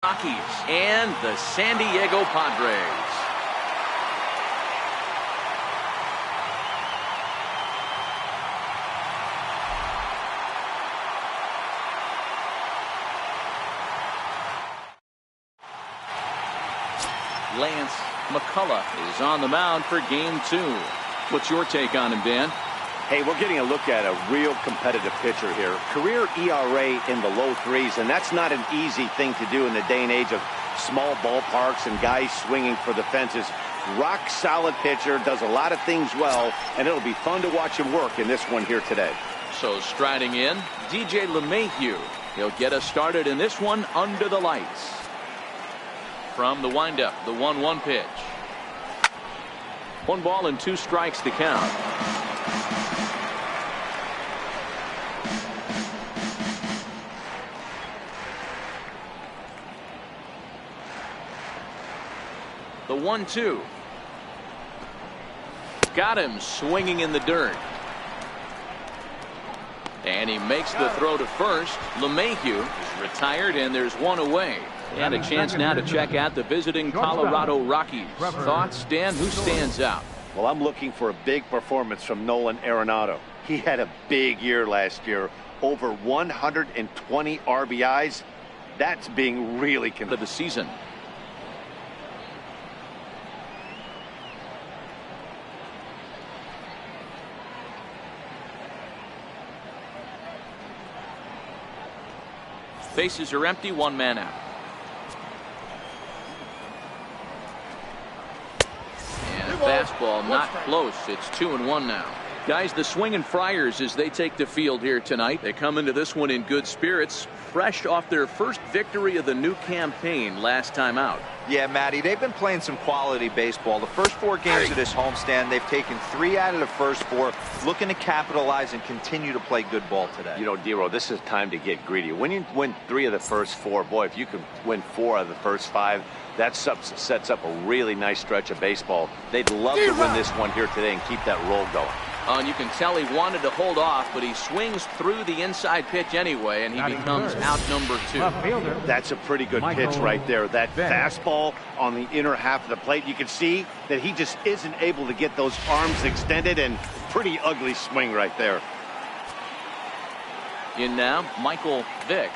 Rockies and the San Diego Padres. Lance McCullough is on the mound for game 2. What's your take on him, Dan? Hey, we're getting a look at a real competitive pitcher here. Career ERA in the low 3s, and that's not an easy thing to do in the day and age of small ballparks and guys swinging for the fences. Rock solid pitcher, does a lot of things well, and it'll be fun to watch him work in this one here today. So striding in, DJ LeMahieu. He'll get us started in this one under the lights. From the windup, the 1-1 pitch. 1 ball and 2 strikes to count. The 1-2. Got him swinging in the dirt. And he makes the throw to first. LeMahieu is retired, and there's 1 away. And a chance now to check out the visiting Colorado Rockies. Thoughts, Dan? Who stands out? Well, I'm looking for a big performance from Nolan Arenado. He had a big year last year. Over 120 RBIs. That's being really for the season. Bases are empty, 1 man out. And a fastball not close. It's 2-1 now. Guys, the swinging Friars as they take the field here tonight. They come into this one in good spirits, fresh off their first victory of the new campaign last time out. Yeah, Matty, they've been playing some quality baseball. The first 4 games of this homestand, they've taken 3 out of the first 4, looking to capitalize and continue to play good ball today. You know, Dero, this is time to get greedy. When you win 3 of the first 4, boy, if you can win 4 out of the first 5, that sets up a really nice stretch of baseball. They'd love to win this one here today and keep that roll going. And you can tell he wanted to hold off, but he swings through the inside pitch anyway, and he becomes out number 2. That's a pretty good pitch right there. That fastball on the inner half of the plate. You can see that he just isn't able to get those arms extended, and pretty ugly swing right there. In now, Michael Vick.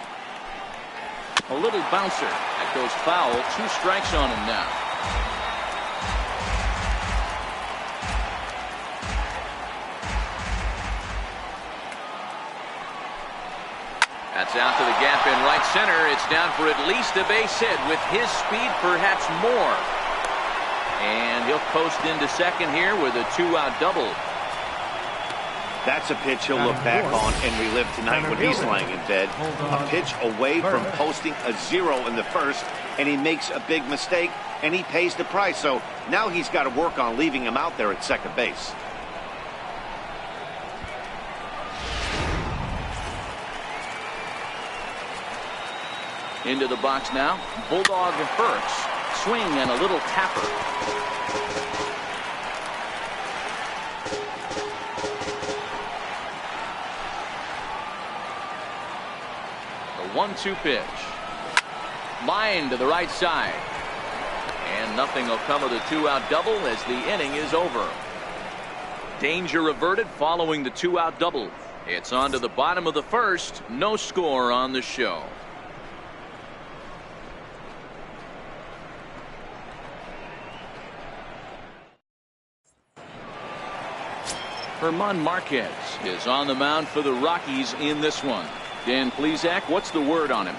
A little bouncer. That goes foul. 2 strikes on him now. That's out to the gap in right center. It's down for at least a base hit. With his speed, perhaps more. And he'll post into second here with a 2-out double. That's a pitch he'll look back on and relive tonight when he's lying in bed. A pitch away from posting a 0 in the first, and he makes a big mistake, and he pays the price. So now he's got to work on leaving him out there at second base. Into the box now. Bulldog Burks. Swing and a little tapper. The 1-2 pitch. Line to the right side. And nothing will come of the 2-out double as the inning is over. Danger averted following the 2-out double. It's on to the bottom of the first. No score on the show. German Marquez is on the mound for the Rockies in this one. Dan Plesac, what's the word on him?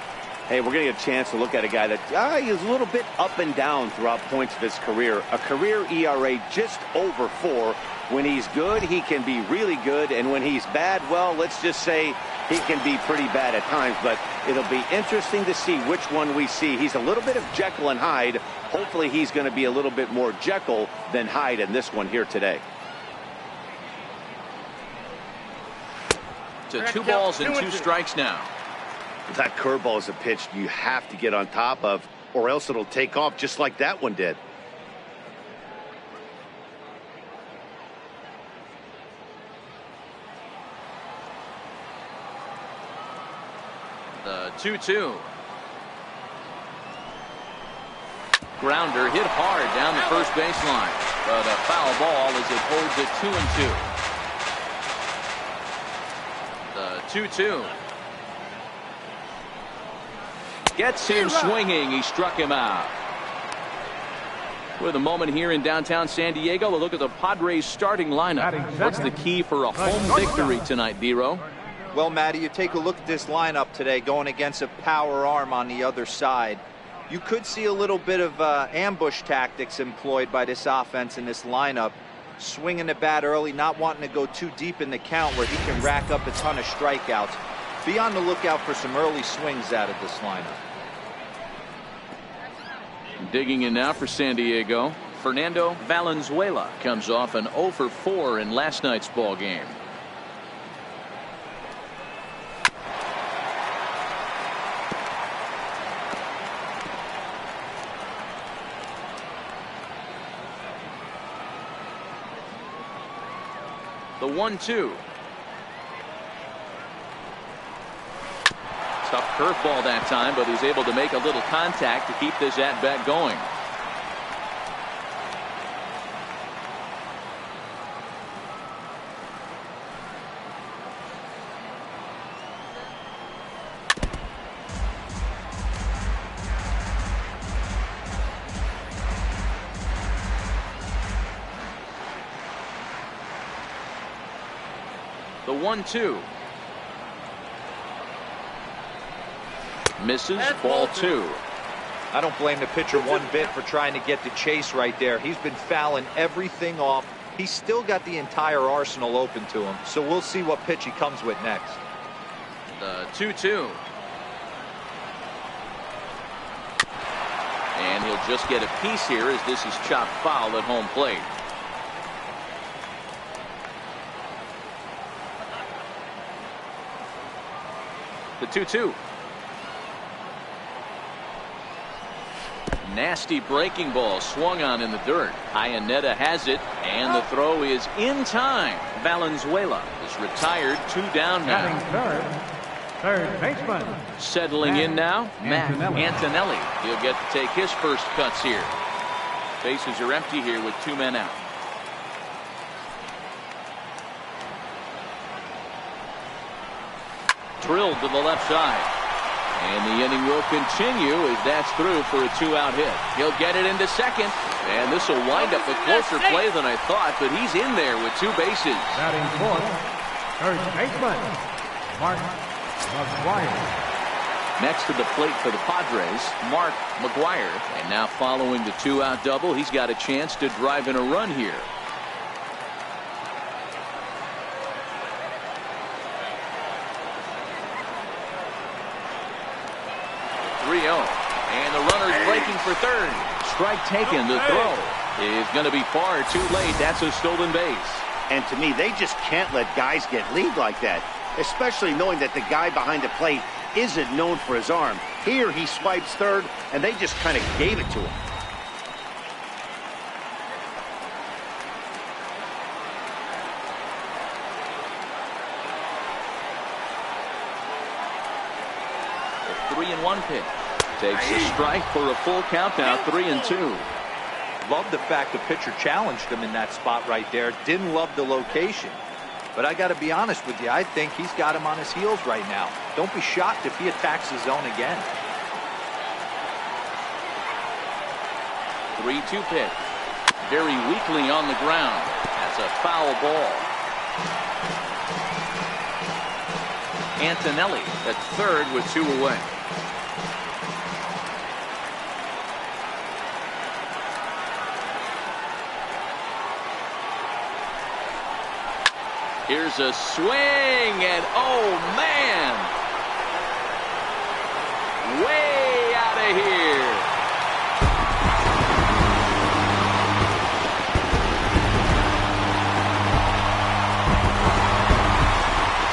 Hey, we're going to get a chance to look at a guy that is a little bit up and down throughout points of his career. A career ERA just over 4. When he's good, he can be really good. And when he's bad, well, let's just say he can be pretty bad at times. But it'll be interesting to see which one we see. He's a little bit of Jekyll and Hyde. Hopefully he's going to be a little bit more Jekyll than Hyde in this one here today. To 2 balls and 2 strikes now. That curveball is a pitch you have to get on top of, or else it'll take off just like that one did. The 2-2. Grounder hit hard down the first baseline, but a foul ball as it holds it 2-2. The 2-2. Gets him swinging. He struck him out. With a moment here in downtown San Diego, we'll look at the Padres starting lineup. What's the key for a home victory tonight, Dero? Well, Matty, you take a look at this lineup today going against a power arm on the other side. You could see a little bit of ambush tactics employed by this offense in this lineup. Swinging the bat early, not wanting to go too deep in the count where he can rack up a ton of strikeouts. Be on the lookout for some early swings out of this lineup. Digging in now for San Diego, Fernando Valenzuela comes off an 0 for 4 in last night's ball game. The 1-2. Tough curveball that time, but he's able to make a little contact to keep this at bat going. The 1-2. Misses. Ball 2. I don't blame the pitcher one bit for trying to get the chase right there. He's been fouling everything off. He's still got the entire arsenal open to him. So we'll see what pitch he comes with next. The 2-2. And he'll just get a piece here as this is chopped foul at home plate. The 2-2. Nasty breaking ball swung on in the dirt. Iannetta has it, and the throw is in time. Valenzuela is retired, 2 down now. Third baseman. Settling in now, Matt Antonelli. He'll get to take his first cuts here. Bases are empty here with 2 men out. Drilled to the left side. And the inning will continue as that's through for a 2-out hit. He'll get it into second. And this will wind up a closer play than I thought, but he's in there with 2 bases. Batting fourth, third baseman, Mark McGuire. Next to the plate for the Padres, Mark McGuire. And now following the 2-out double, he's got a chance to drive in a run here. 3-0. And the runner's breaking for third. Strike taken. The throw is going to be far too late. That's a stolen base. And to me, they just can't let guys get lead like that, especially knowing that the guy behind the plate isn't known for his arm. Here he swipes third, and they just kind of gave it to him. The 3-1 pitch. Takes a strike for a full count now, 3-2. Love the fact the pitcher challenged him in that spot right there. Didn't love the location. But I got to be honest with you, I think he's got him on his heels right now. Don't be shocked if he attacks his zone again. 3-2 pitch. Very weakly on the ground. That's a foul ball. Antonelli at third with 2 away. Here's a swing, and oh man, way out of here.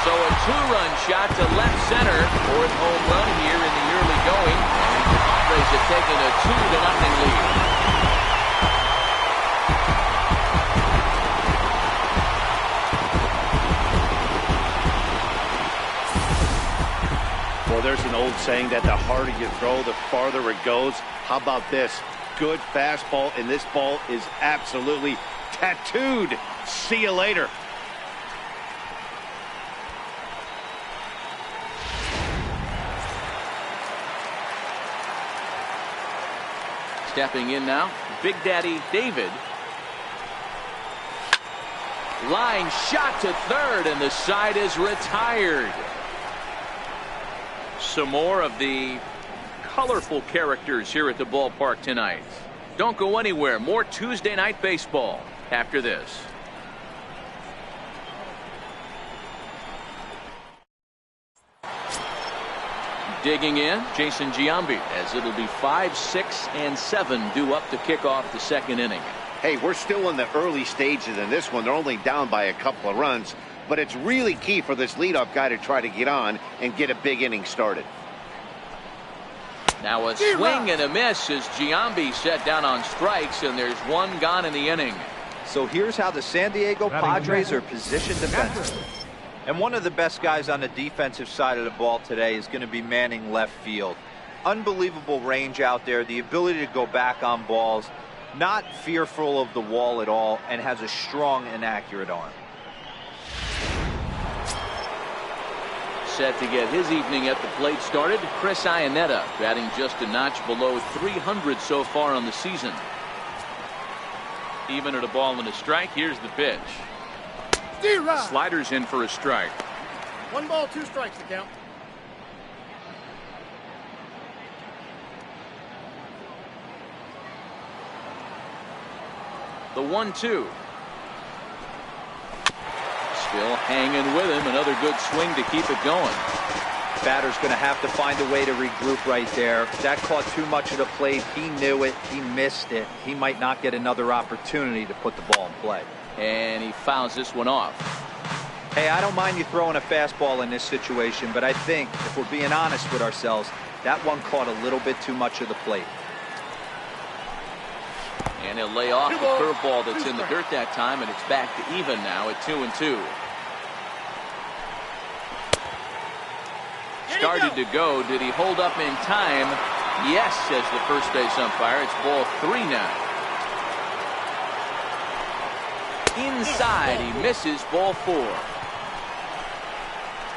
So a 2-run shot to left center, 4th home run here in the early going, and the Padres have taken a 2-0 lead. Well, there's an old saying that the harder you throw, the farther it goes. How about this? good fastball, and this ball is absolutely tattooed. See you later. Stepping in now, Big Daddy David. Line shot to third, and the side is retired. Some more of the colorful characters here at the ballpark tonight. Don't go anywhere. More Tuesday night baseball after this. Digging in, Jason Giambi, as it'll be 5, 6, and 7 due up to kick off the second inning. Hey, we're still in the early stages in this one. They're only down by a couple of runs, but it's really key for this leadoff guy to try to get on and get a big inning started. Now a swing and a miss as Giambi set down on strikes, and there's one gone in the inning. So here's how the San Diego Padres are positioned defensively. And one of the best guys on the defensive side of the ball today is going to be manning left field. Unbelievable range out there, the ability to go back on balls, not fearful of the wall at all, and has a strong and accurate arm. Set to get his evening at the plate started, Chris Iannetta, batting just a notch below 300 so far on the season. Even at a ball and a strike, here's the pitch. Sliders in for a strike. 1 ball, 2 strikes to count. The 1-2. Still hanging with him. Another good swing to keep it going. Batter's going to have to find a way to regroup right there. That caught too much of the plate. He knew it. He missed it. He might not get another opportunity to put the ball in play. And he fouls this one off. Hey, I don't mind you throwing a fastball in this situation, but I think if we're being honest with ourselves, that one caught a little bit too much of the plate. And he'll lay off the curveball that's in the dirt that time, and it's back to even now at 2-2. Started to go. Did he hold up in time? Yes, says the first base umpire. It's ball 3 now. Inside, he misses, ball 4.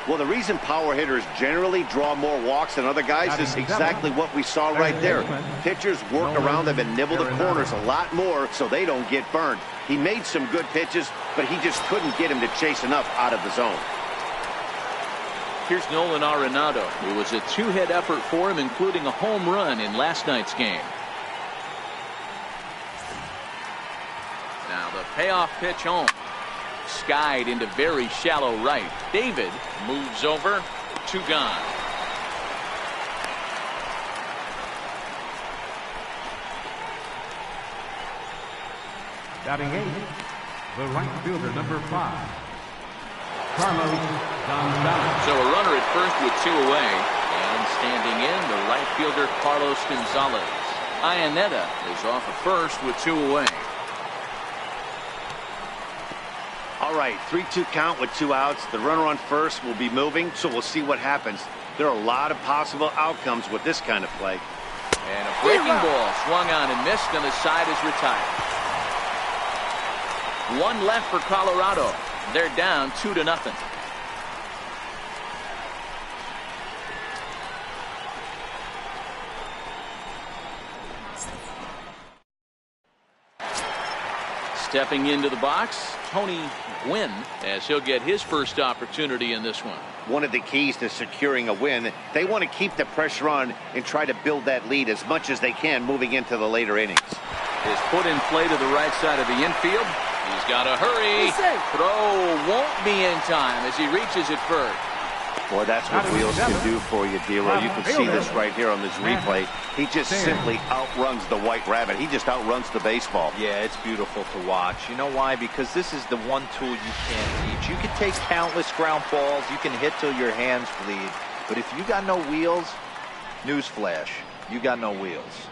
Well, the reason power hitters generally draw more walks than other guys is exactly what we saw right there. Pitchers work around them and nibble the corners a lot more so they don't get burned. He made some good pitches, but he just couldn't get him to chase enough out of the zone. Here's Nolan Arenado. It was a 2-hit effort for him, including a home run in last night's game. Now the payoff pitch home. Skied into very shallow right. David moves over. 2 gone. Batting 8, the right fielder, number 5, Carlos Gonzalez. So a runner at first with 2 away. And standing in, the right fielder Carlos Gonzalez. Iannetta is off at first with 2 away. All right, 3-2 count with 2 outs. The runner on first will be moving, so we'll see what happens. There are a lot of possible outcomes with this kind of play. And a breaking ball swung on and missed, and the side is retired. 1 left for Colorado. They're down 2-0. Stepping into the box, Tony Gwynn, as he'll get his first opportunity in this one. One of the keys to securing a win, they want to keep the pressure on and try to build that lead as much as they can moving into the later innings. Is put in play to the right side of the infield. He's got to hurry. Throw won't be in time as he reaches it first. Boy, that's what wheels can do for you, D-Roy. You can see this right here on this replay. He just simply outruns the White Rabbit. He just outruns the baseball. Yeah, it's beautiful to watch. You know why? Because this is the one tool you can't teach. You can take countless ground balls. You can hit till your hands bleed. But if you got no wheels, newsflash, you got no wheels.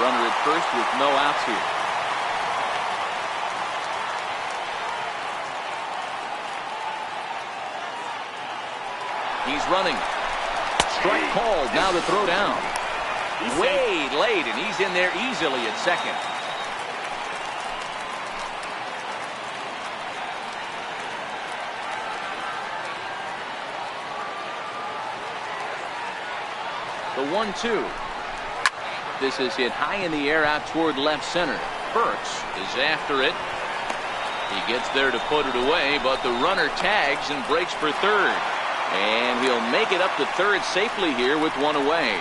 Runner at first with no outs here. He's running. Strike called. Now the throw down. Way late, and he's in there easily at second. The 1-2. This is hit high in the air out toward left center. Burks is after it. He gets there to put it away, but the runner tags and breaks for third. And he'll make it up to third safely here with one away.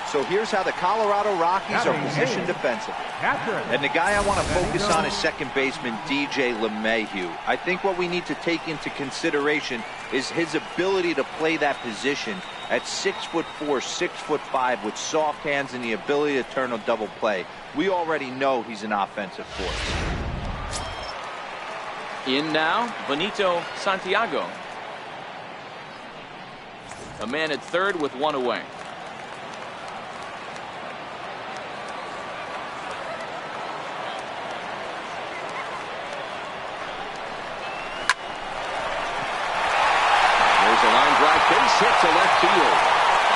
So here's how the Colorado Rockies are positioned defensively. And the guy I want to focus on is second baseman DJ LeMahieu. I think what we need to take into consideration is his ability to play that position at 6'4", 6'5", with soft hands and the ability to turn a double play. We already know he's an offensive force. In now, Benito Santiago. A man at third with one away. Base hit to left field.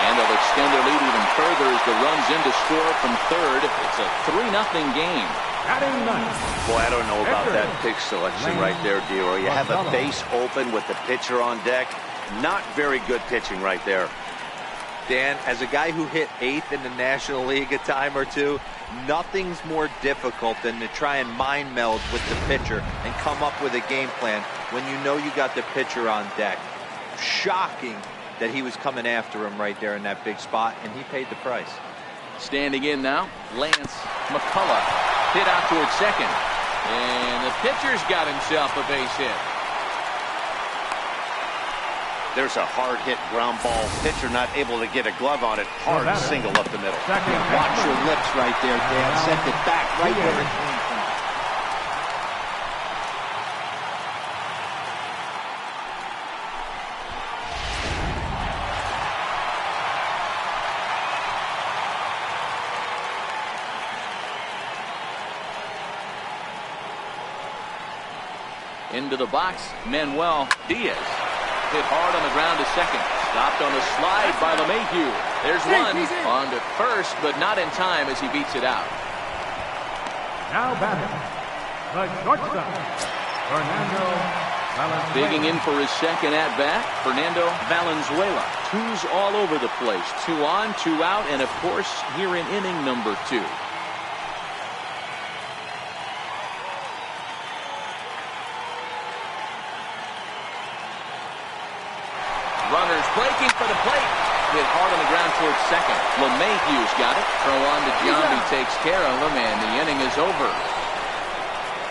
And they'll extend their lead even further as the runs in to score from third. It's a 3-0 game. Boy, I don't know about that pitch selection right there, Dero. You have a base open with the pitcher on deck. Not very good pitching right there. Dan, as a guy who hit 8th in the National League a time or two, nothing's more difficult than to try and mind meld with the pitcher and come up with a game plan when you know you got the pitcher on deck. Shocking that he was coming after him right there in that big spot, and he paid the price. Standing in now, Lance McCullough. Hit out towards second. And the pitcher's got himself a base hit. There's a hard hit ground ball. Pitcher not able to get a glove on it. Hard single up the middle. Watch your lips right there, Dan. Sent it back right where it came from. Into the box, Manuel Diaz. Hit hard on the ground to second. Stopped on a slide by LeMahieu. There's one on to first, but not in time as he beats it out. Now batting, the shortstop, Fernando Valenzuela. Digging in for his second at-bat, Fernando Valenzuela. Twos all over the place. 2 on, 2 out, and of course, here in inning number 2. Runners breaking for the plate. Hit hard on the ground towards second. LeMahieu's got it. Throw on to Giambi, takes care of him, and the inning is over.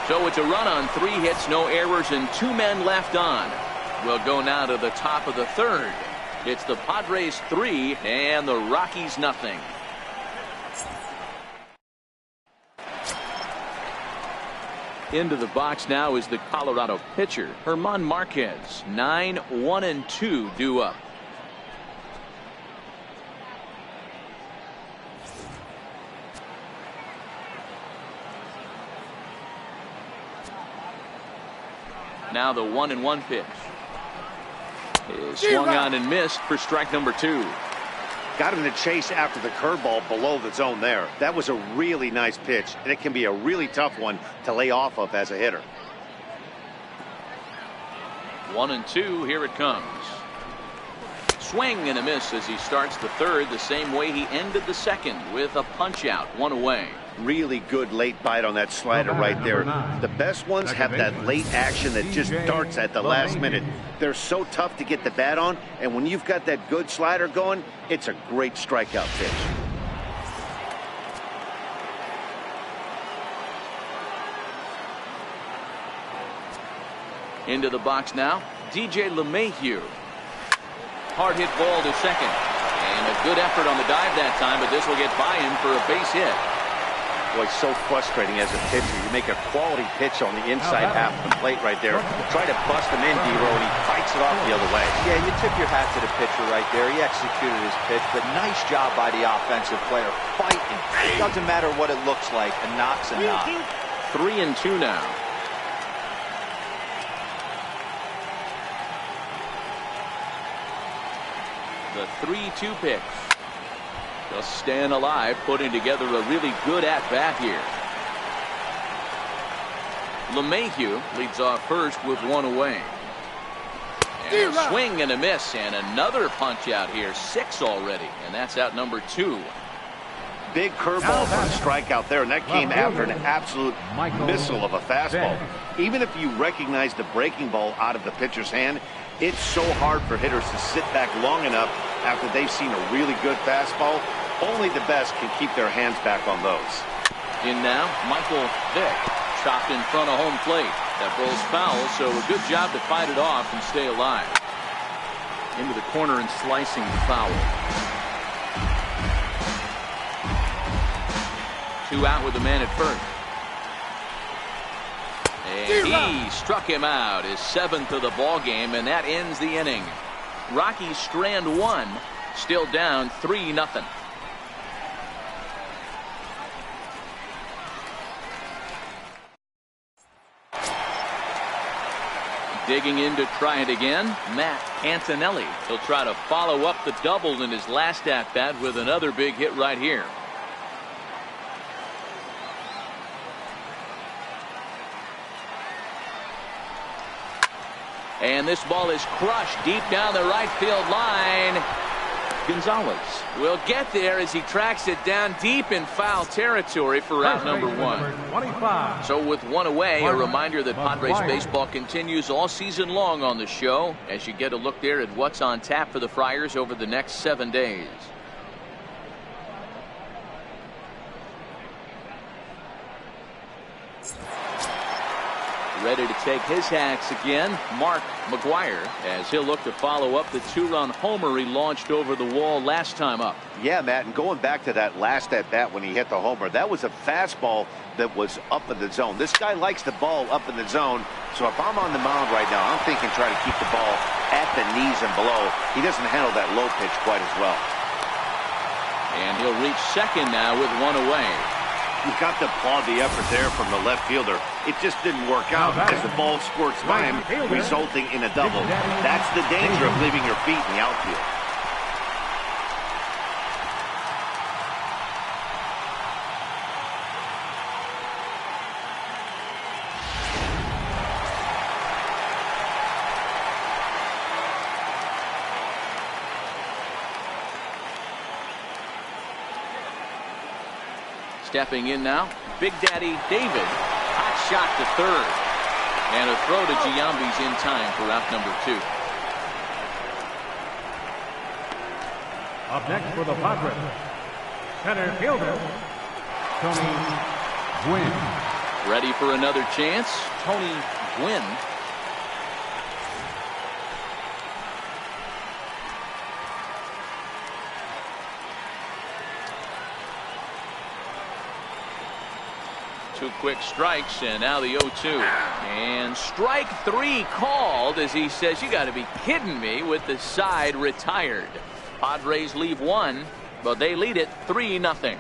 So it's a run on 3 hits, no errors, and 2 men left on. We'll go now to the top of the third. It's the Padres 3 and the Rockies nothing. Into the box now is the Colorado pitcher, German Marquez. 9-1-2 due up. Now the 1-1 pitch. Is swung on and missed for strike number 2. Got him to chase after the curveball below the zone there. That was a really nice pitch, and it can be a really tough one to lay off of as a hitter. 1-2, here it comes. Swing and a miss as he starts the third the same way he ended the second with a punch out, 1 away. Really good late bite on that slider right there. The best ones have that late action that just darts at the last minute. They're so tough to get the bat on, and when you've got that good slider going, it's a great strikeout pitch. Into the box now, DJ LeMahieu. Hard hit ball to second. And a good effort on the dive that time, but this will get by him for a base hit. Boy, so frustrating as a pitcher. You make a quality pitch on the inside half of the plate right there. Try to bust him in, Dero, and he fights it off the other way. Yeah, you tip your hat to the pitcher right there. He executed his pitch, but nice job by the offensive player. Fighting. It doesn't matter what it looks like. A knock's a knock. 3-2 now. The 3-2 pitch. Just staying alive, putting together a really good at-bat here. LeMahieu leads off first with one away. And a swing and a miss, and another punch out here. 6 already, and that's out number 2. Big curveball for a strikeout there, and that came after an absolute missile of a fastball. Even if you recognize the breaking ball out of the pitcher's hand, it's so hard for hitters to sit back long enough after they've seen a really good fastball. Only the best can keep their hands back on those. In now, Michael Vick, chopped in front of home plate. That ball's foul, so a good job to fight it off and stay alive. Into the corner and slicing the foul. 2 out with the man at first. And he struck him out, his 7th of the ball game, and that ends the inning. Rockies strand 1, still down 3-0. Digging in to try it again, Matt Antonelli. He'll try to follow up the double in his last at-bat with another big hit right here. And this ball is crushed deep down the right field line. Gonzalez will get there as he tracks it down deep in foul territory for out number 1. So with 1 away, a reminder that Padres baseball continues all season long on the show as you get a look there at what's on tap for the Friars over the next 7 days. Ready to take his hacks again, Mark McGwire, as he'll look to follow up the 2-run homer he launched over the wall last time up. Yeah, Matt, and going back to that last at-bat when he hit the homer, that was a fastball that was up in the zone. This guy likes the ball up in the zone, so if I'm on the mound right now, I'm thinking try to keep the ball at the knees and below. He doesn't handle that low pitch quite as well. And he'll reach second now with 1 away. You've got to applaud the effort there from the left fielder. It just didn't work out as the ball squirts by him, resulting in a double. That's the danger of leaving your feet in the outfield. Stepping in now, Big Daddy David. Hot shot to third. And a throw to Giambi's in time for out number 2. Up next for the Padres, center fielder, Tony Gwynn. Ready for another chance, Tony Gwynn. Two quick strikes, and now the 0-2. And strike 3 called as he says, you got to be kidding me, with the side retired. Padres leave 1, but they lead it 3-0.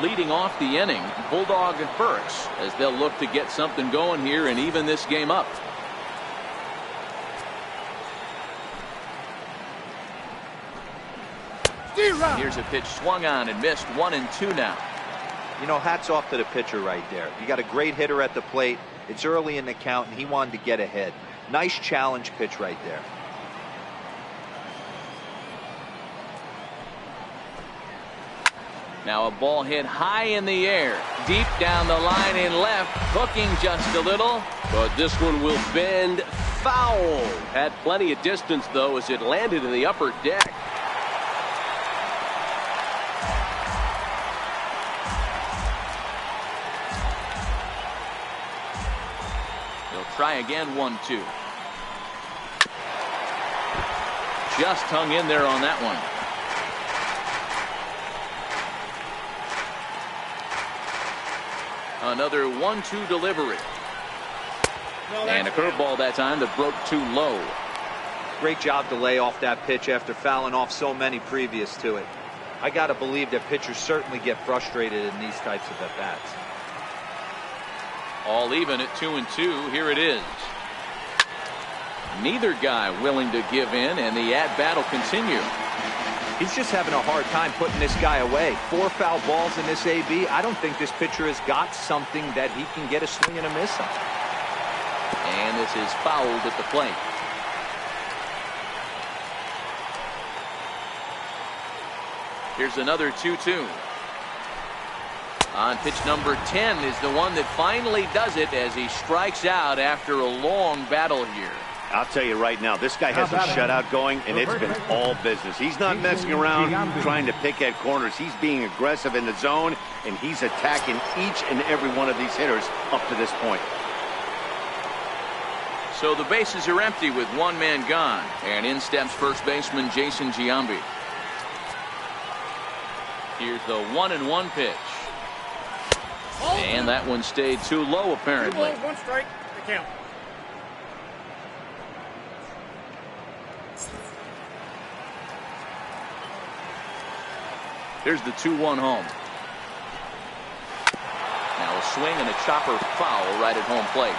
Leading off the inning, Bulldog Burks, as they'll look to get something going here and even this game up. Here's a pitch swung on and missed. 1-2 now. You know, hats off to the pitcher right there. You got a great hitter at the plate. It's early in the count, and he wanted to get ahead. Nice challenge pitch right there. Now a ball hit high in the air, deep down the line in left, hooking just a little, but this one will bend foul. Had plenty of distance though as it landed in the upper deck. Try again, 1-2. Just hung in there on that one. Another 1-2 delivery. And a curveball that time that broke too low. Great job to lay off that pitch after fouling off so many previous to it. I got to believe that pitchers certainly get frustrated in these types of at-bats. All even at 2-2. Here it is. Neither guy willing to give in, and the at-bat will continue. He's just having a hard time putting this guy away. 4 foul balls in this AB. I don't think this pitcher has got something that he can get a swing and a miss on. And this is fouled at the plate. Here's another 2-2. On pitch number 10 is the one that finally does it as he strikes out after a long battle here. I'll tell you right now, this guy has a shutout going, and it's been all business. He's not messing around trying to pick at corners. He's being aggressive in the zone, and he's attacking each and every one of these hitters up to this point. So the bases are empty with one man gone, and in steps first baseman Jason Giambi. Here's the 1-1 pitch. And that one stayed too low, apparently. 2 balls, 1 strike, the count. Here's the 2-1 home. Now a swing and a chopper foul right at home plate.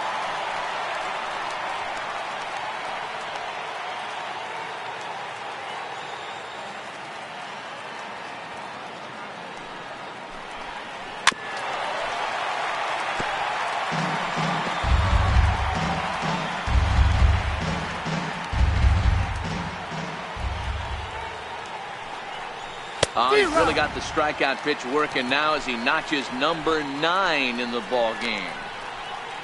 He's really got the strikeout pitch working now as he notches number 9 in the ball game.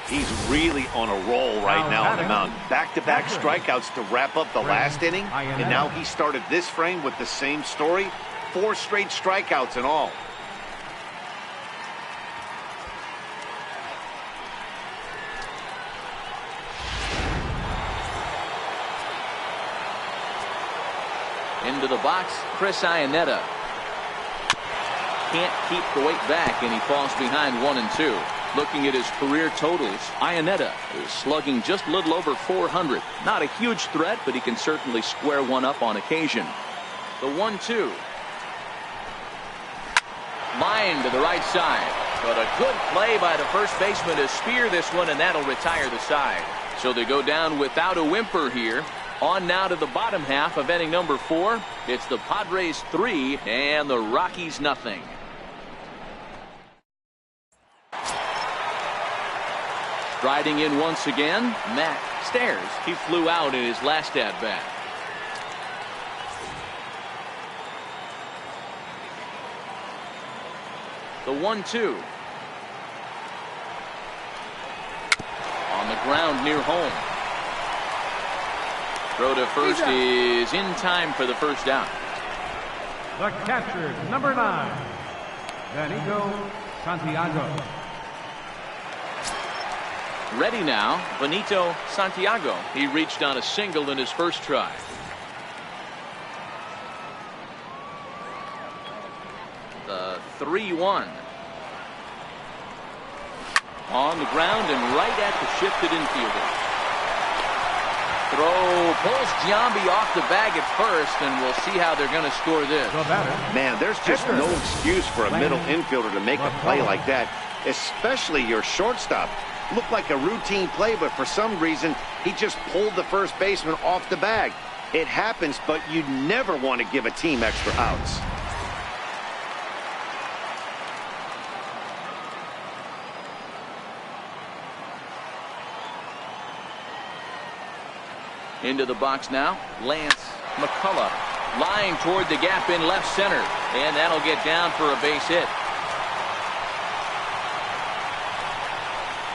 He's really on a roll right now on the mound. Back-to-back strikeouts to wrap up the last inning, and now he started this frame with the same story. 4 straight strikeouts in all. Into the box, Chris Iannetta. Can't keep the weight back, and he falls behind 1 and 2. Looking at his career totals, Iannetta is slugging just a little over 400. Not a huge threat, but he can certainly square one up on occasion. The 1-2. Line to the right side. But a good play by the first baseman to spear this one, and that'll retire the side. So they go down without a whimper here. On now to the bottom half of inning number 4. It's the Padres 3 and the Rockies nothing. Striding in once again, Matt Stairs. He flew out in his last at bat. The 1-2. On the ground near home. Throw to first is in time for the first down. The catcher, number 9, Benito Santiago. Ready now, Benito Santiago. He reached on a single in his first try. The 3-1. On the ground and right at the shifted infielder. Throw pulls Giambi off the bag at first, and we'll see how they're going to score this. Man, there's just no excuse for a middle infielder to make a play like that, especially your shortstop. Looked like a routine play, but for some reason, he just pulled the first baseman off the bag. It happens, but you never want to give a team extra outs. Into the box now, Lance McCullough. Line toward the gap in left center, and that'll get down for a base hit.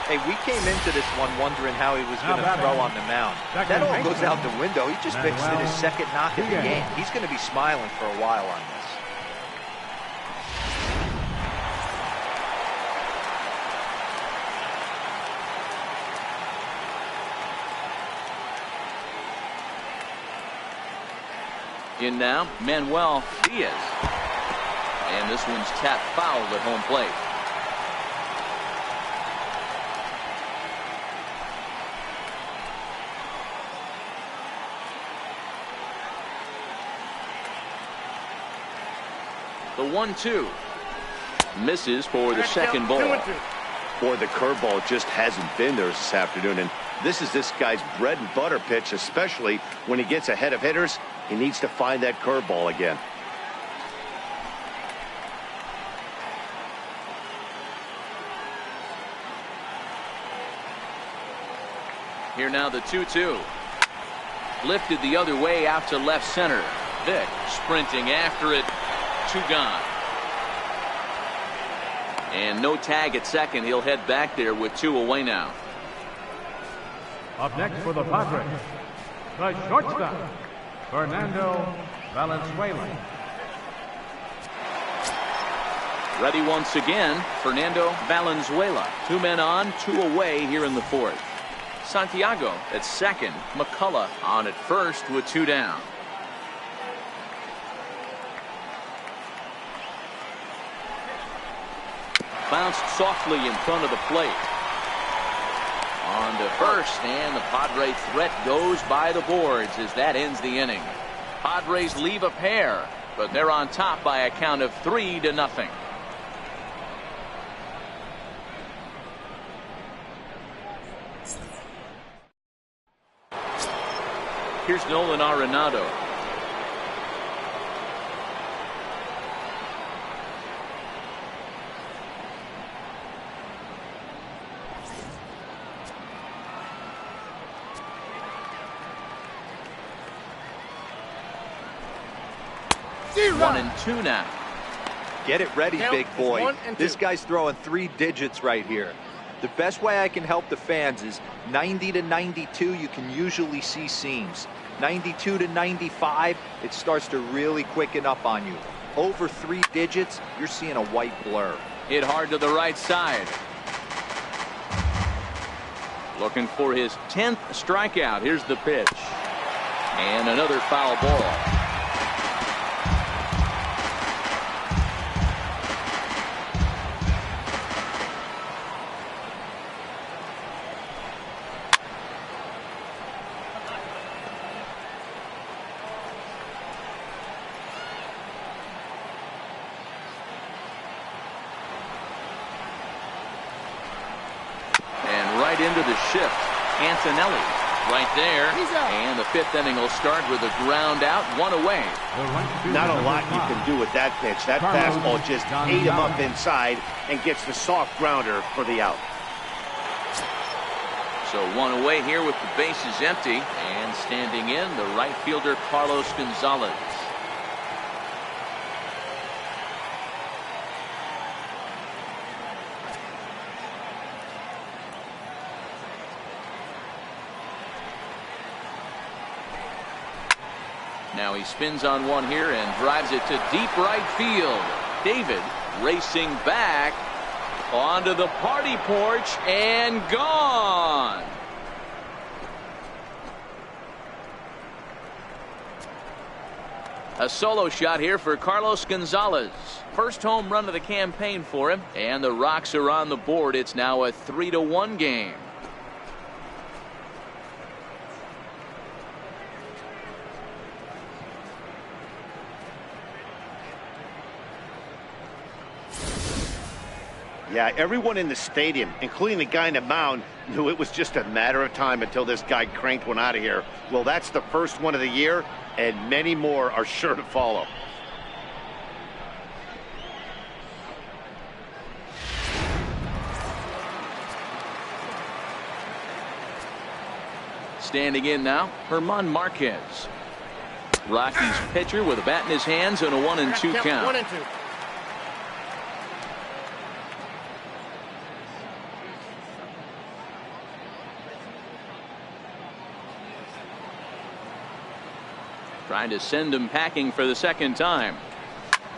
Hey, we came into this one wondering how he was going to throw on the mound. That all goes out the window. He just fixed it his second knock of the game. He's going to be smiling for a while on this. In now, Manuel Diaz. And this one's tapped foul at home plate. The 1-2. Misses for the second ball. Boy, the curveball just hasn't been there this afternoon, and this is this guy's bread and butter pitch, especially when he gets ahead of hitters. He needs to find that curveball again. Here now the 2-2. Lifted the other way out to left center. Vick sprinting after it. 2 gone. And no tag at second. He'll head back there with 2 away now. Up next for the Padres, the shortstop, Fernando Valenzuela. Ready once again, Fernando Valenzuela. 2 men on, 2 away here in the 4th. Santiago at second. McCullough on at first with 2 down. Bounced softly in front of the plate. On to first, and the Padre threat goes by the boards as that ends the inning. Padres leave a pair, but they're on top by a count of 3-0. Here's Nolan Arenado. One and 2 now. Get it ready, Count big boy. 1 and 2. This guy's throwing 3 digits right here. The best way I can help the fans is 90 to 92. You can usually see seams. 92 to 95, it starts to really quicken up on you. Over 3 digits, you're seeing a white blur. Hit hard to the right side. Looking for his 10th strikeout. Here's the pitch. And another foul ball. Into the shift. Antonelli right there. And the 5th inning will start with a ground out, 1 away. Not a lot you can do with that pitch. That fastball just ate him up inside and gets the soft grounder for the out. So 1 away here with the bases empty, and standing in the right fielder Carlos Gonzalez. Now he spins on one here and drives it to deep right field. David racing back onto the party porch and gone. A solo shot here for Carlos Gonzalez. First home run of the campaign for him, and the Rocks are on the board. It's now a 3-1 game. Yeah, everyone in the stadium, including the guy in the mound, knew it was just a matter of time until this guy cranked one out of here. Well, that's the first one of the year, and many more are sure to follow. Standing in now, German Marquez. Rockies pitcher with a bat in his hands and a 1-2 count. 1 and 2. Trying to send him packing for the 2nd time.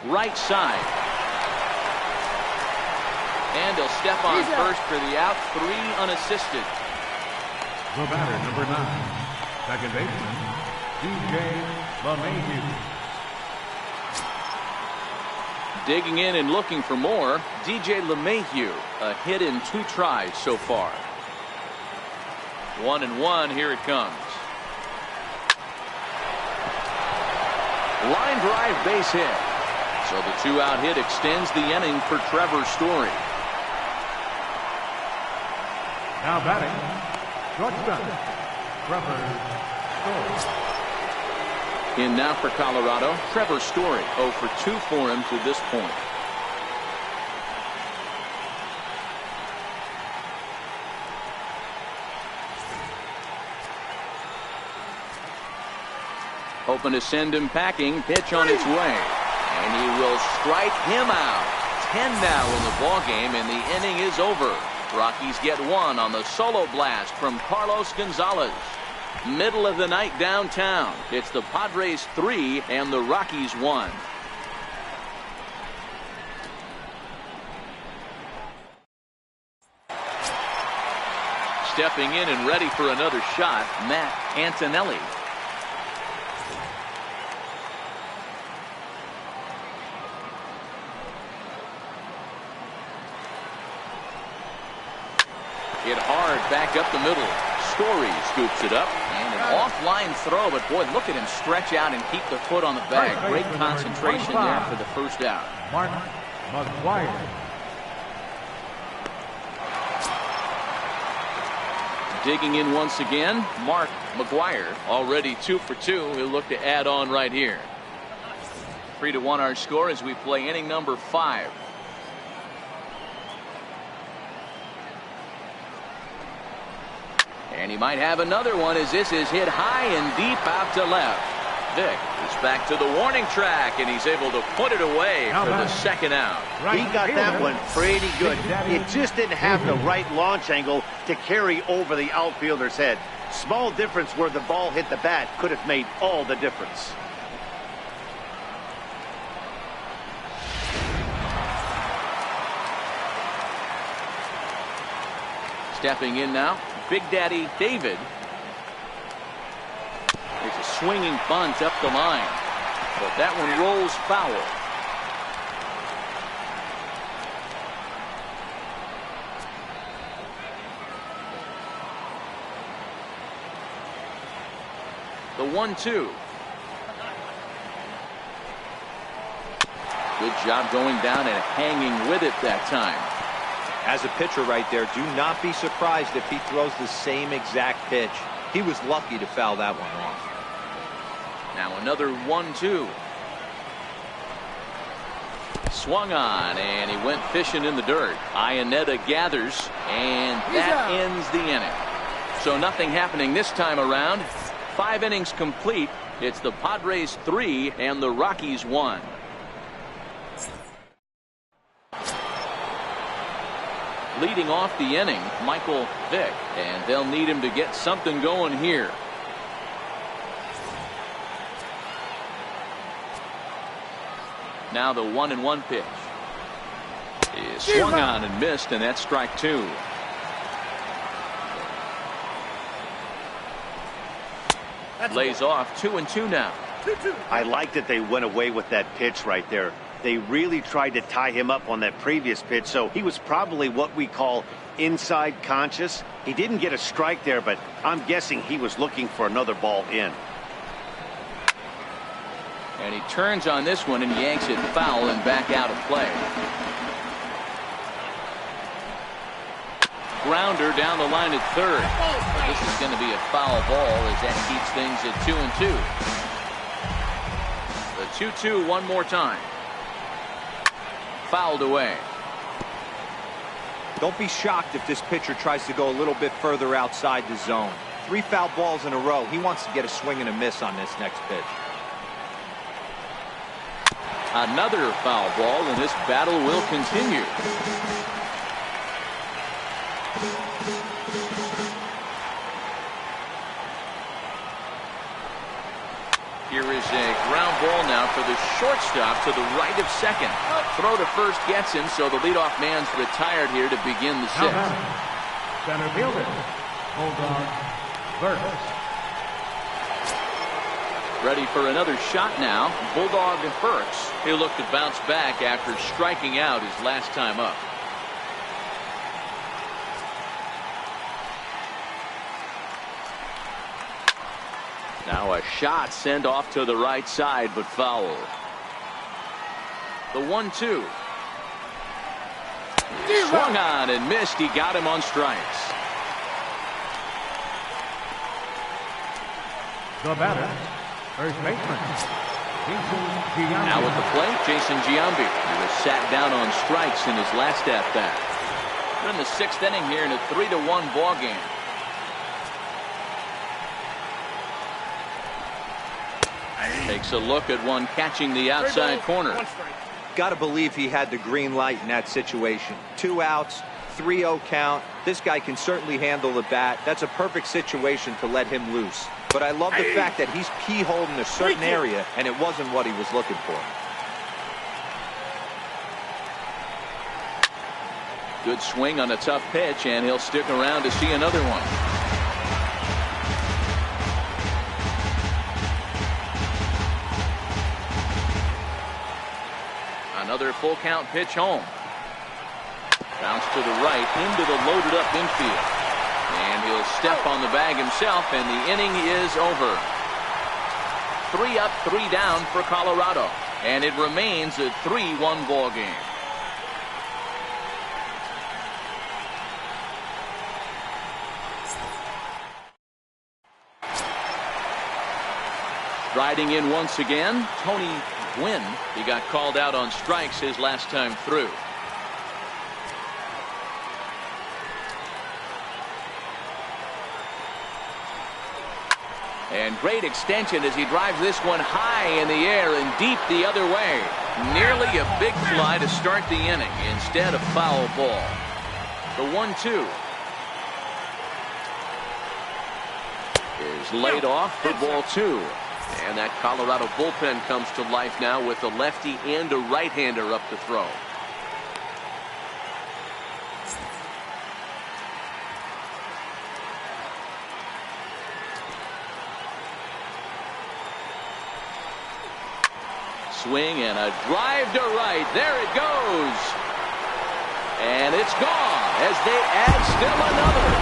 Right side. And he'll step on first for the out. 3 unassisted. The batter, number 9, second baseman, DJ LeMahieu. Digging in and looking for more. DJ LeMahieu, a hit in 2 tries so far. 1-1. Here it comes. Line drive, base hit. So the 2-out hit extends the inning for Trevor Story. Now batting, shortstop, Trevor Story. In now for Colorado, Trevor Story. 0 for 2 for him to this point. Hoping to send him packing. Pitch on its way. And he will strike him out. 10 now in the ballgame, and the inning is over. Rockies get one on the solo blast from Carlos Gonzalez. Middle of the night downtown. It's the Padres 3 and the Rockies 1. Stepping in and ready for another shot, Matt Antonelli. Hit hard back up the middle. Story scoops it up, and an offline throw, but boy, look at him stretch out and keep the foot on the bag. Great concentration there for the first out. Mark McGuire. Digging in once again, Mark McGuire, already 2 for 2. He'll look to add on right here. 3-1 our score as we play inning number 5. And he might have another one as this is hit high and deep out to left. Vick is back to the warning track, and he's able to put it away for the second out. He got that one pretty good. It just didn't have the right launch angle to carry over the outfielder's head. Small difference where the ball hit the bat could have made all the difference. Stepping in now, Big Daddy David. There's a swinging bunt up the line, but that one rolls foul. The 1-2. Good job going down and hanging with it that time. As a pitcher right there, do not be surprised if he throws the same exact pitch. He was lucky to foul that one off. Now another 1-2. Swung on, and he went fishing in the dirt. Iannetta gathers, and that ends the inning. So nothing happening this time around. 5 innings complete. It's the Padres 3 and the Rockies 1. Leading off the inning, Michael Vick, and they'll need him to get something going here. Now the 1-1 pitch is swung on and missed, and that's strike 2. Lays off 2-2 now. I like that they went away with that pitch right there. They really tried to tie him up on that previous pitch, so he was probably what we call inside conscious. He didn't get a strike there, but I'm guessing he was looking for another ball in. And he turns on this one and yanks it foul and back out of play. Grounder down the line at third. This is going to be a foul ball as that keeps things at 2-2. The 2-2 one more time. Fouled away. Don't be shocked if this pitcher tries to go a little bit further outside the zone. 3 foul balls in a row. He wants to get a swing and a miss on this next pitch. Another foul ball, and this battle will continue. Here is a ground ball now for the shortstop to the right of second. Throw to first gets him, so the leadoff man's retired here to begin the 6th. Center fielder, Bulldog Burks. Ready for another shot now. Bulldog Burks. He'll look to bounce back after striking out his last time up. Now a shot sent off to the right side, but foul. The 1-2. Swung on and missed. He got him on strikes. The batter, first baseman, Jason Giambi. Now at the plate, Jason Giambi. He was sat down on strikes in his last at-bat. We're in the 6th inning here in a 3-1 ball game. Takes a look at one catching the outside corner. Got to believe he had the green light in that situation. 2 outs, 3-0 count. This guy can certainly handle the bat. That's a perfect situation to let him loose. But I love the fact that he's keyholed in a certain area, and it wasn't what he was looking for. Good swing on a tough pitch, and he'll stick around to see another one. Another full count pitch home. Bounce to the right into the loaded up infield. And he'll step on the bag himself, and the inning is over. 3 up, 3 down for Colorado. And it remains a 3-1 ball game. Riding in once again, Tony Gwynn. He got called out on strikes his last time through. And great extension as he drives this one high in the air and deep the other way. Nearly a big fly to start the inning. Instead, a foul ball. The 1-2 is laid off for ball 2. And that Colorado bullpen comes to life now with a lefty and a right-hander up to throw. Swing and a drive to right. There it goes. And it's gone as they add still another.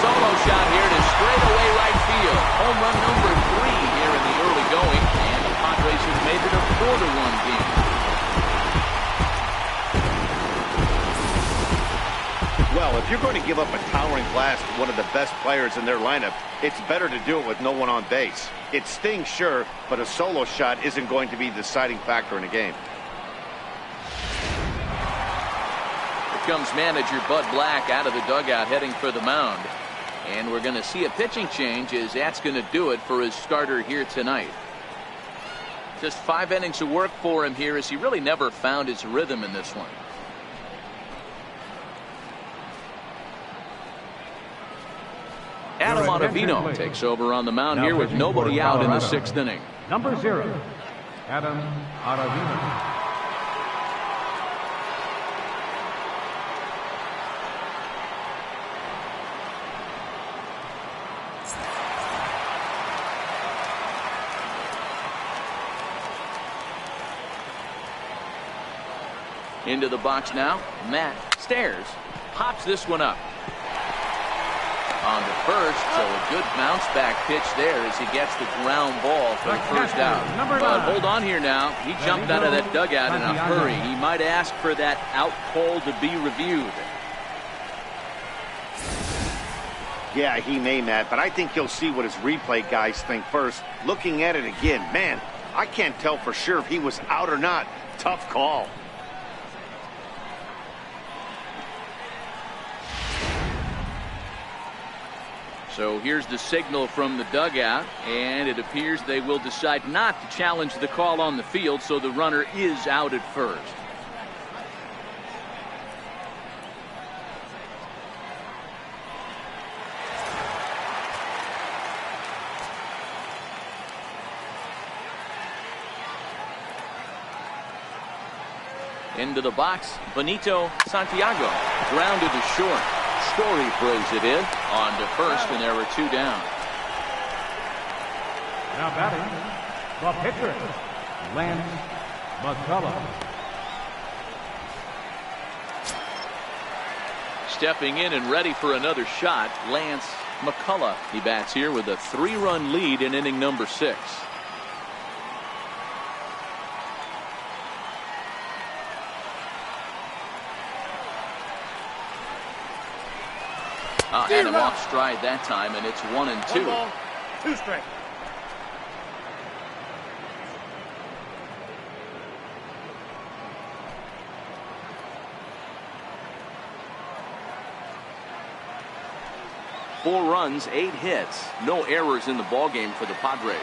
Solo shot here to straightaway right field. Home run number 3 here in the early going, and the Padres have made it a 4-1 game. Well, if you're going to give up a towering blast to one of the best players in their lineup, it's better to do it with no one on base. It stings, sure, but a solo shot isn't going to be the deciding factor in a game. Here comes manager Bud Black out of the dugout heading for the mound. And we're going to see a pitching change as that's going to do it for his starter here tonight. Just 5 innings of work for him here as he really never found his rhythm in this one. Adam Ottavino takes over on the mound here with nobody out in the 6th inning. Number 0, Adam Ottavino. Into the box now. Matt Stairs pops this one up. On to first, so a good bounce back pitch there as he gets the ground ball for the first out. But hold on here now. He jumped out of that dugout in a hurry. He might ask for that out call to be reviewed. Yeah, he may, Matt, but I think he'll see what his replay guys think first. Looking at it again, man, I can't tell for sure if he was out or not. Tough call. So here's the signal from the dugout, and it appears they will decide not to challenge the call on the field, so the runner is out at first. Into the box, Benito Santiago grounded to short. Story brings it in on to first, and there are 2 down. Now batting, the pitcher, Lance McCullum. Stepping in and ready for another shot, Lance McCullum. He bats here with a 3-run lead in inning number 6. Had him off stride that time, and it's 1-2. 1 ball, 2 strikes. Four runs, 8 hits, no errors in the ballgame for the Padres.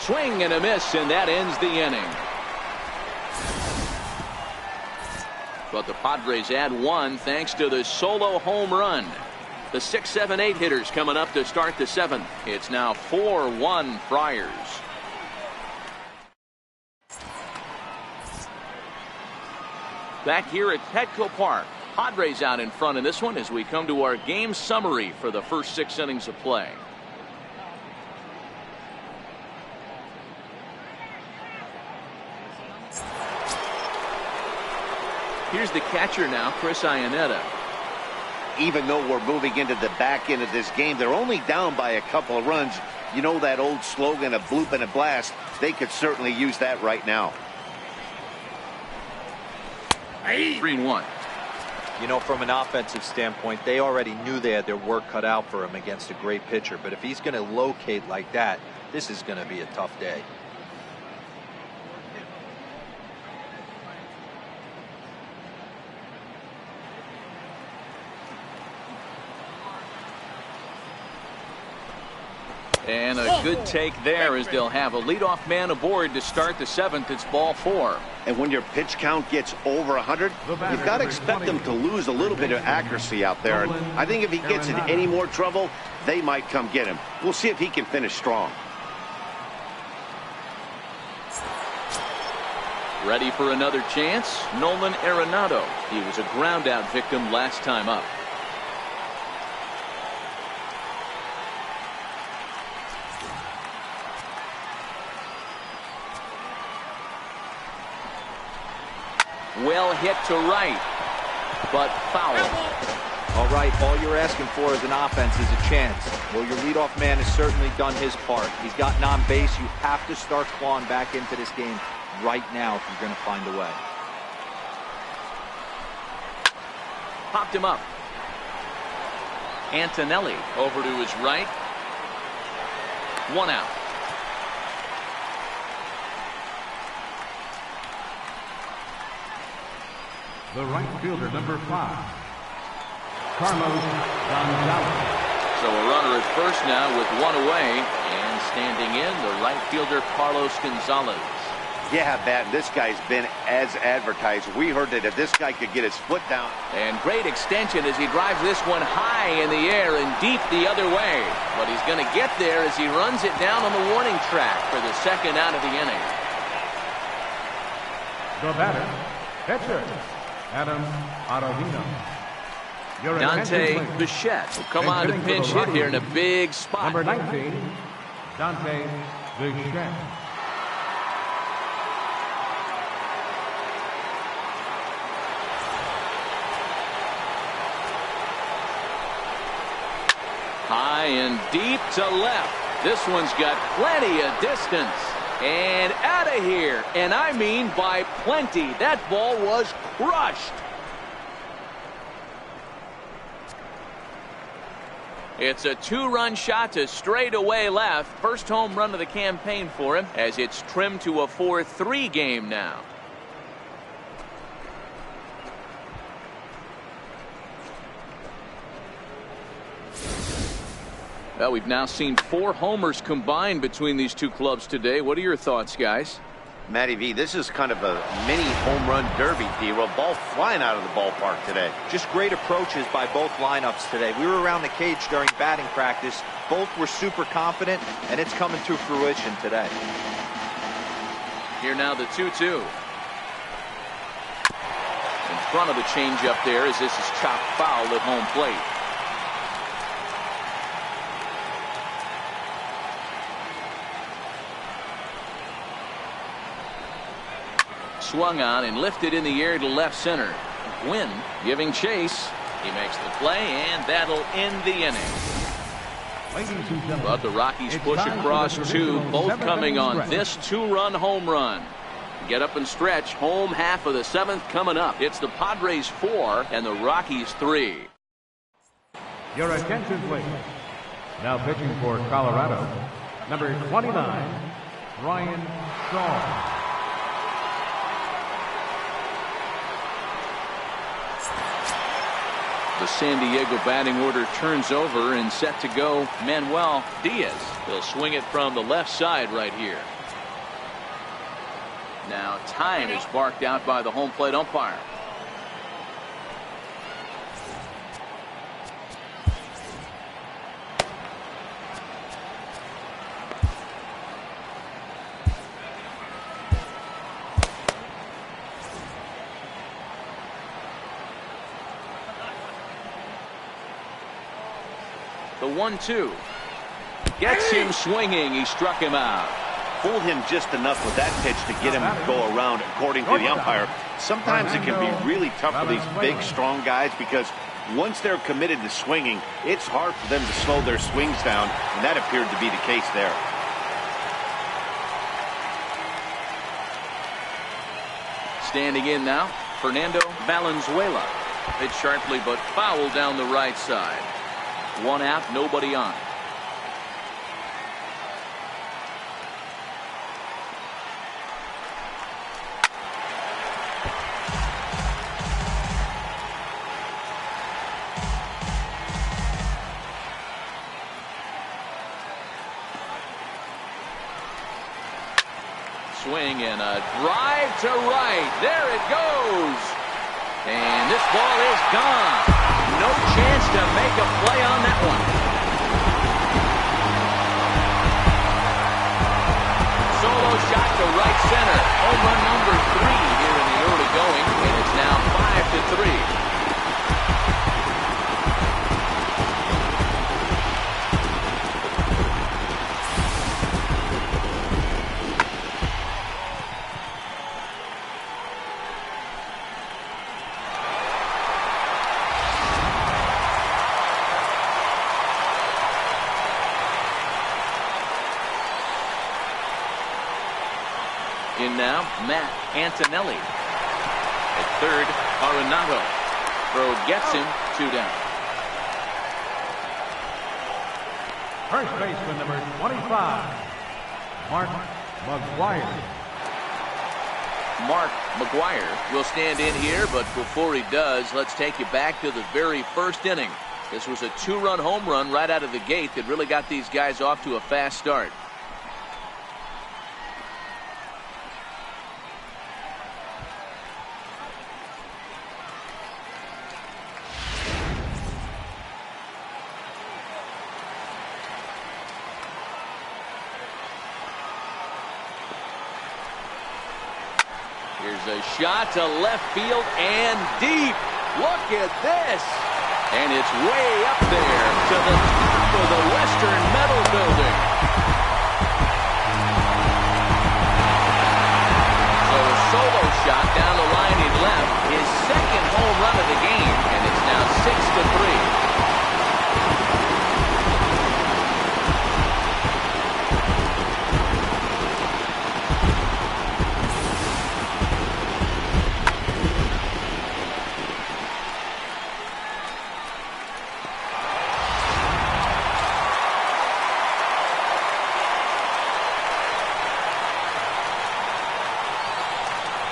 Swing and a miss, and that ends the inning. But the Padres add 1 thanks to the solo home run. The 6, 7, 8 hitters coming up to start the 7th. It's now 4-1 Friars. Back here at Petco Park, Padres out in front in this one as we come to our game summary for the first 6 innings of play. Here's the catcher now, Chris Iannetta. Even though we're moving into the back end of this game, they're only down by a couple of runs. You know that old slogan, a bloop and a blast? They could certainly use that right now. 3-1. You know, from an offensive standpoint, they already knew they had their work cut out for him against a great pitcher. But if he's going to locate like that, this is going to be a tough day. And a good take there as they'll have a leadoff man aboard to start the 7th. It's ball 4. And when your pitch count gets over 100, you've got to expect them to lose a little bit of accuracy out there. And I think if he gets in any more trouble, they might come get him. We'll see if he can finish strong. Ready for another chance? Nolan Arenado. He was a ground out victim last time up. Well hit to right, but foul. All right, all you're asking for as an offense is a chance. Well, your leadoff man has certainly done his part. He's gotten on base. You have to start clawing back into this game right now if you're going to find a way. Popped him up. Antonelli over to his right. 1 out. The right fielder, number 5, Carlos Gonzalez. So a runner at first now with 1 away, and standing in the right fielder Carlos Gonzalez. Yeah, Matt, this guy's been as advertised. We heard that if this guy could get his foot down. And great extension as he drives this one high in the air and deep the other way. But he's going to get there as he runs it down on the warning track for the 2nd out of the inning. The batter, pitcher, Adam Ottavino. Dante Bichette will come on to pinch hit here in a big spot. Number 19, Dante Bichette. High and deep to left. This one's got plenty of distance. And out of here. And I mean by plenty. That ball was crushed. It's a 2-run shot to straightaway left. First home run of the campaign for him as it's trimmed to a 4-3 game now. Well, we've now seen 4 homers combined between these two clubs today. What are your thoughts, guys? Matty V, this is kind of a mini home run derby, D-Roll. Ball flying out of the ballpark today. Just great approaches by both lineups today. We were around the cage during batting practice. Both were super confident, and it's coming to fruition today. Here now the 2-2. In front of the changeup there as this is chopped foul at home plate. Swung on and lifted in the air to left center. Gwynn giving chase. He makes the play, and that'll end the inning. But the Rockies push across 2, both coming on this 2-run home run. Get up and stretch. Home half of the 7th coming up. It's the Padres 4 and the Rockies 3. Your attention, please. Now pitching for Colorado, number 29, Ryan Shaw. The San Diego batting order turns over and set to go Manuel Diaz. He'll swing it from the left side right here. Now time is barked out by the home plate umpire. The 1-2 gets him swinging. He struck him out. Fooled him just enough with that pitch to get him to go around, according to the umpire. Sometimes it can be really tough for these big, strong guys because once they're committed to swinging, it's hard for them to slow their swings down, and that appeared to be the case there. Standing in now, Fernando Valenzuela. Hit sharply but foul down the right side. 1 out, nobody on. Swing and a drive to right. There it goes. And this ball is gone. No chance to make a play on that one. Solo shot to right center. Home run number 3 here in the early going, and it's now 5-3. In now, Matt Antonelli. At third, Arenado. Throw gets him 2 down. First baseman, number 25, Mark McGuire. Mark McGuire will stand in here, but before he does, let's take you back to the very first inning. This was a 2-run home run right out of the gate that really got these guys off to a fast start. Here's a shot to left field and deep. Look at this. And it's way up there to the top of the Western Metal Building. So a solo shot down the line in left. His second home run of the game. And it's now 6-3.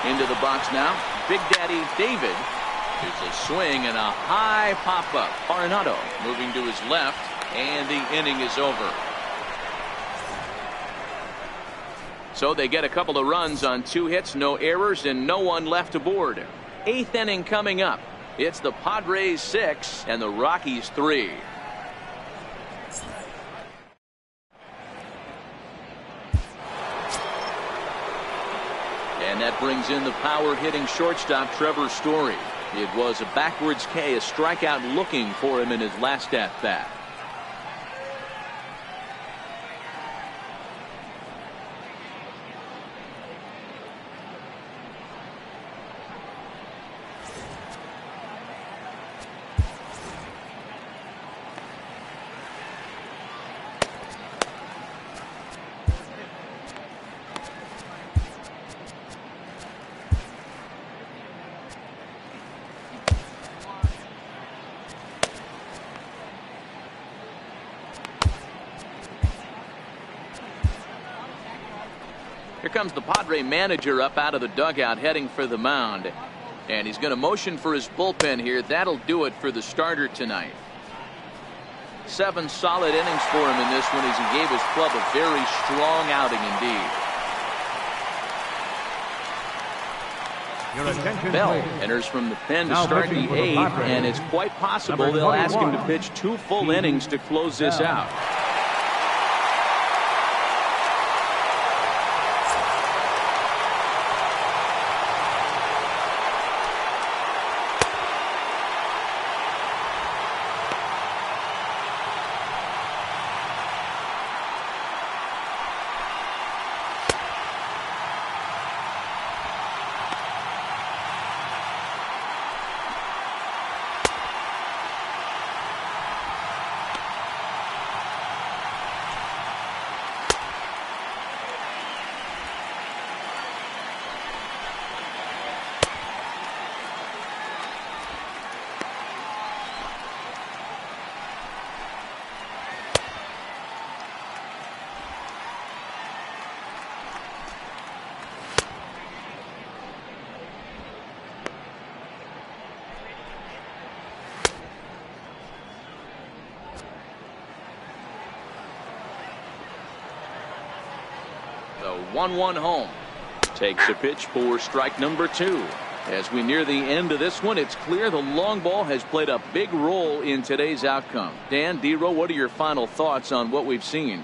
Into the box now, Big Daddy David. There's a swing and a high pop-up. Arenado moving to his left, and the inning is over. So they get a couple of runs on 2 hits, no errors, and no one left aboard. 8th inning coming up. It's the Padres 6 and the Rockies 3. And that brings in the power-hitting shortstop Trevor Story. It was a backwards K, a strikeout looking for him in his last at-bat. Here comes the Padre manager up out of the dugout heading for the mound. And he's going to motion for his bullpen here. That'll do it for the starter tonight. 7 solid innings for him in this one as he gave his club a very strong outing indeed. Bell enters from the pen to start the 8th, and it's quite possible they'll ask him to pitch 2 full innings to close this out. The 1-1 home. Takes a pitch for strike number 2. As we near the end of this one, it's clear the long ball has played a big role in today's outcome. Dan, D-Row, what are your final thoughts on what we've seen?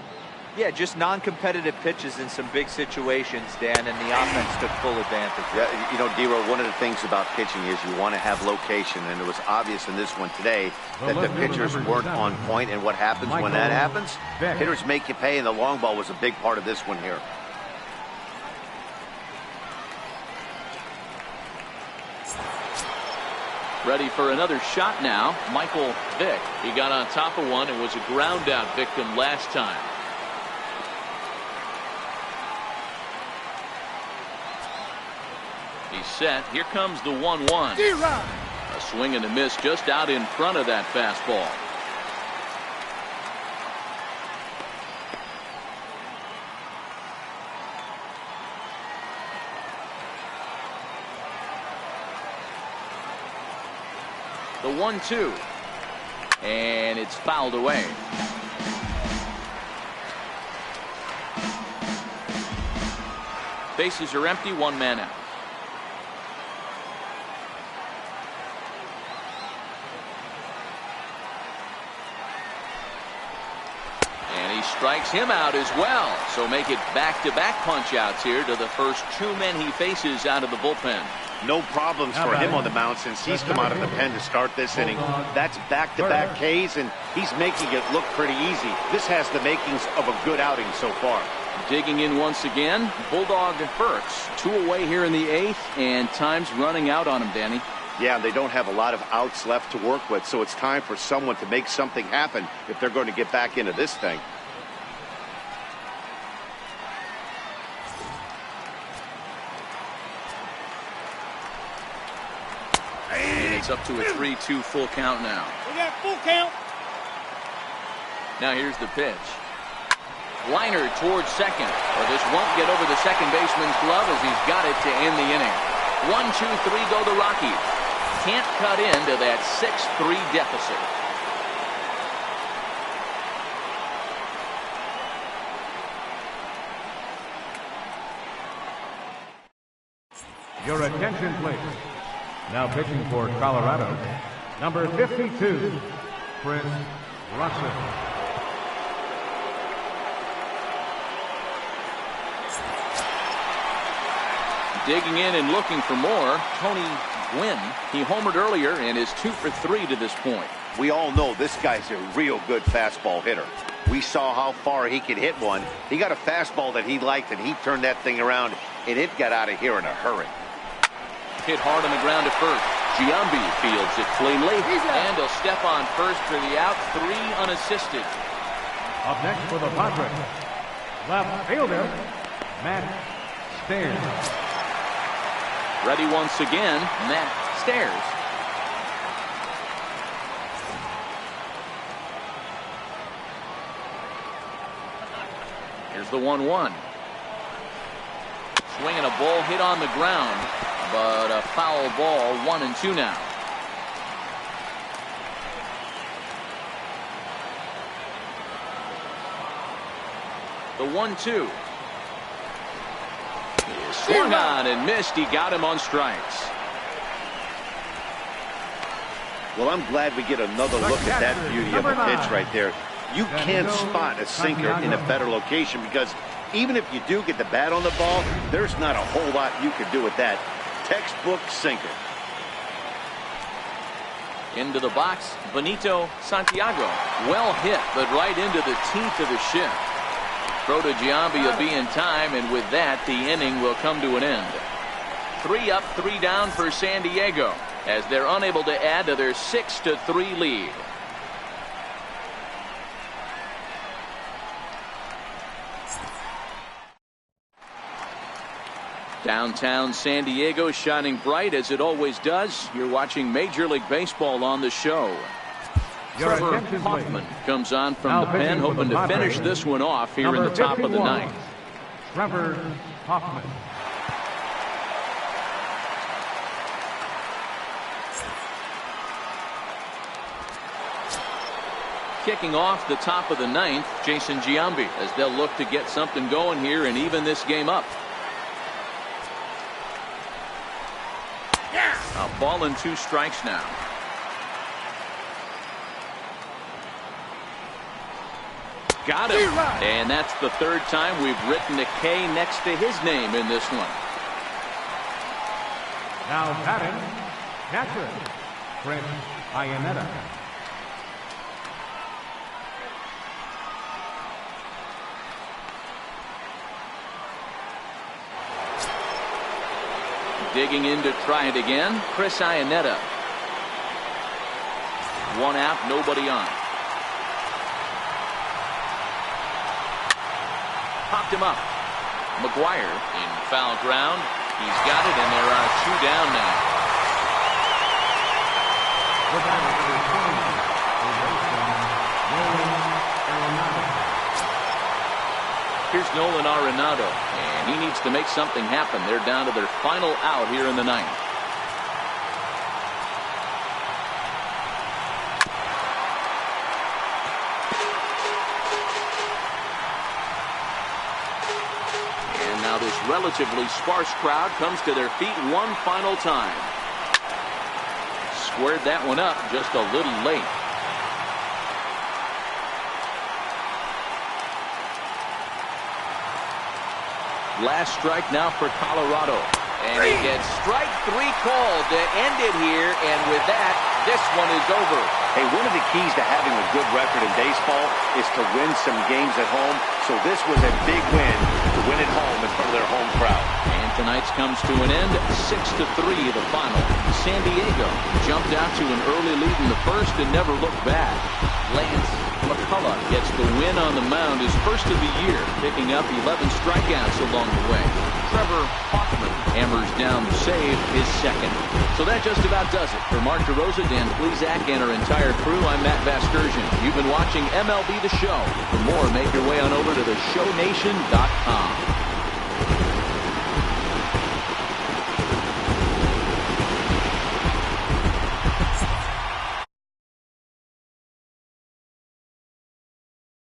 Yeah, just non-competitive pitches in some big situations, Dan, and the offense took full advantage. Yeah, you know, D-Row, one of the things about pitching is you want to have location, and it was obvious in this one today that the pitchers weren't on point, and what happens when that happens? Hitters make you pay, and the long ball was a big part of this one here. Ready for another shot now. Michael Vick. He got on top of one and was a ground out victim last time. He's set. Here comes the 1-1. A swing and a miss just out in front of that fastball. The 1-2, and it's fouled away. Bases are empty, 1 man out. And he strikes him out as well. So make it back-to-back punch-outs here to the first 2 men he faces out of the bullpen. No problems for him on the mound since he's come out of the pen to start this inning. That's back-to-back Ks, and he's making it look pretty easy. This has the makings of a good outing so far. Digging in once again, Bulldog Burks. 2 away here in the 8th, and time's running out on him, Danny. Yeah, they don't have a lot of outs left to work with, so it's time for someone to make something happen if they're going to get back into this thing. It's up to a 3-2 full count now. We got full count. Now here's the pitch. Liner towards second. But this won't get over the second baseman's glove as he's got it to end the inning. 1-2-3 go the Rockies. Can't cut into that 6-3 deficit. Your attention, please. Now pitching for Colorado, number 52, Prince Russell. Digging in and looking for more, Tony Gwynn. He homered earlier and is 2 for 3 to this point. We all know this guy's a real good fastball hitter. We saw how far he could hit one. He got a fastball that he liked, and he turned that thing around, and it got out of here in a hurry. Hit hard on the ground at first. Giambi fields it cleanly, and he'll step on first for the out. 3 unassisted. Up next for the Padres, left fielder, Matt Stairs. Ready once again, Matt Stairs. Here's the 1-1. Swing and a ball hit on the ground, but a foul ball. 1-2 now. The 1-2. Swung on and missed. He got him on strikes. Well, I'm glad we get another look at that beauty of a pitch right there. You can't spot a sinker in a better location because even if you do get the bat on the ball, there's not a whole lot you can do with that. Textbook sinker. Into the box, Benito Santiago. Well hit, but right into the teeth of the shift. Throw to Giambi will be in time, and with that, the inning will come to an end. 3 up, 3 down for San Diego, as they're unable to add to their 6-3 lead. Downtown San Diego shining bright as it always does. You're watching Major League Baseball on the show. Trevor Hoffman comes on from the pen, hoping to finish this one off here in the top of the ninth. Trevor Hoffman. Kicking off the top of the ninth, Jason Giambi, as they'll look to get something going here and even this game up. A ball and 2 strikes now. Got him. And that's the 3rd time we've written a K next to his name in this one. Now batting, catcher, Chris Iannetta. Digging in to try it again, Chris Iannetta. 1 out, nobody on. Popped him up. McGuire in foul ground. He's got it, and there are 2 down now. Here's Nolan Arenado, and he needs to make something happen. They're down to their final out here in the ninth. And now this relatively sparse crowd comes to their feet one final time. Squared that one up just a little late. Last strike now for Colorado. And he gets strike 3 called to end it here. And with that, this one is over. Hey, one of the keys to having a good record in baseball is to win some games at home. So this was a big win to win at home in front of their home crowd. And tonight's comes to an end. 6-3 the final. San Diego jumped out to an early lead in the first and never looked back. Lance McCullough gets the win on the mound, his first of the year, picking up 11 strikeouts along the way. Trevor Hoffman hammers down the save, his second. So that just about does it. For Mark DeRosa, Dan Plesac, and our entire crew, I'm Matt Vasgersian. You've been watching MLB The Show. For more, make your way on over to theshownation.com.